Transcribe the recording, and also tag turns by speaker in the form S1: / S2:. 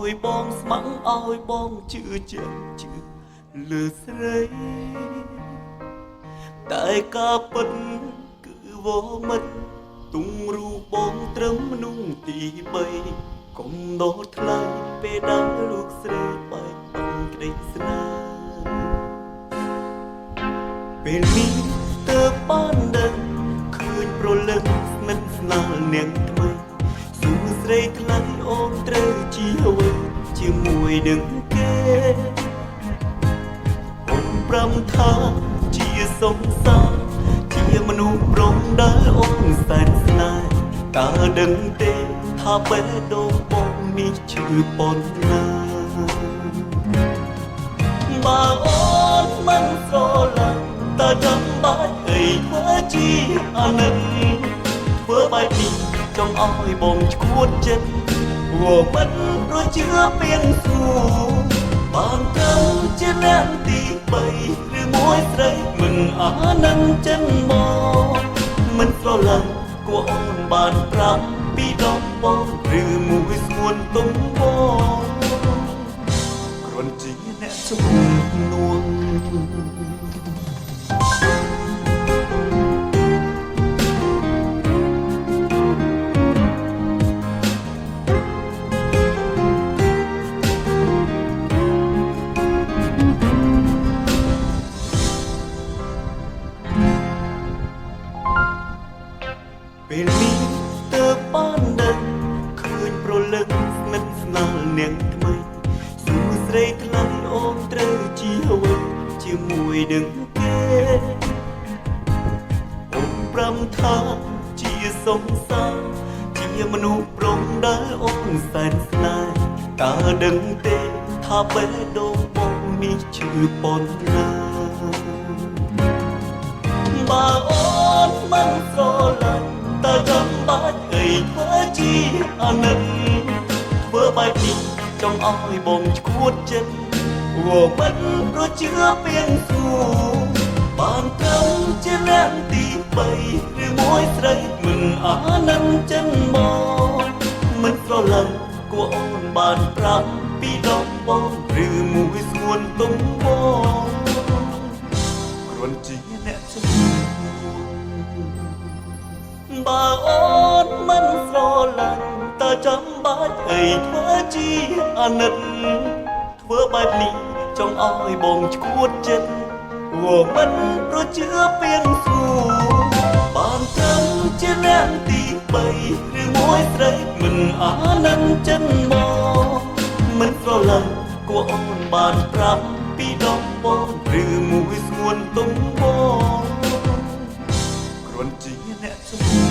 S1: ឲ្យបងស្ម័គ្រឲ្យបងជឿជាក់ជឿលើស្រីតែការពិតគឺវមិតទុំរូបបងត្រឹមនោះទី3កុំដោតថ្លៃពេលដែលลูกស្រីបែកបង់ក្តីស្នេហ៍ពេលនេះទើបបានដឹងឃើញប្រលឹងស្និទ្ធស្នាលនាងថ្មីសួស្រីថ្លៃអូនត្រូវជាអ្វីជាមួយនឹងគេអូនប្រាំថាជាសង្សារជាមនុស្សប្រុងដែលអូនសែនស្នេហ៍តើដឹងទេថាបេះដូងបងនេះឈឺប៉ុណ្ណាបើអូនមិនស្រឡាញ់តើចាំបាច់អីធ្វើជាអាណិតធ្វើបែបនេះចង់ឲ្យបងឈួតចិត្តព្រោះមិនប្រជឿពៀងសួរបានទៅជាអ្នកទី3ឬមួយស្រីមិនអានឹងចិនមកមិនស្រឡាញ់គួរអូនបានប្រាប់ពីដងបងឬមួយស្ងួនទុំបងគ្រាន់ជាអ្នកជំនួសពេលនេះទើបបានដឹងឃើញប្រលឹងស្និទ្ធស្នាលនាងថ្មីសួស្រីថ្លៃអូនត្រូវជាអ្វីជាមួយនឹងគេអូនប្រាំថាជាសង្សារជាមនុស្សប្រុងដែលអូនសែនស្នេហ៍តើដឹងទេថាបេះដូងបងនេះឈឺប៉ុណ្ណាបើអូនមិនស្រឡាញ់តើចាំបាច់អីធ្វើជាអាណិតធ្វើបែបនេះចង់ឲ្យបងឈួតចិត្តព្រោះមិនប្រជឿពៀងសួរបានទៅជាអ្នកទី3ឬមួយស្រីមិនអានឹងចិនមកមិនស្រឡាញ់គួរអូនបានប្រាប់ពីដងបងឬមួយស្ងួនទុំបងគ្រាន់ជាអ្នកជំនួសបើអូនមិនស្រឡាញ់តើចាំបាច់អីធ្វើជាអាណិតធ្វើបែបនេះចង់ឲ្យបងឈួតចិត្តព្រោះមិនប្រជឿពៀងសួរបានទៅជាអ្នកទី3ឬមួយស្រីមិនអានឹងចិនមកមិនស្រឡាញ់គួរអូនបានប្រាប់ពីដងបងឬមួយស្ងួនទុំបងគ្រាន់ជាអ្នកជំនួស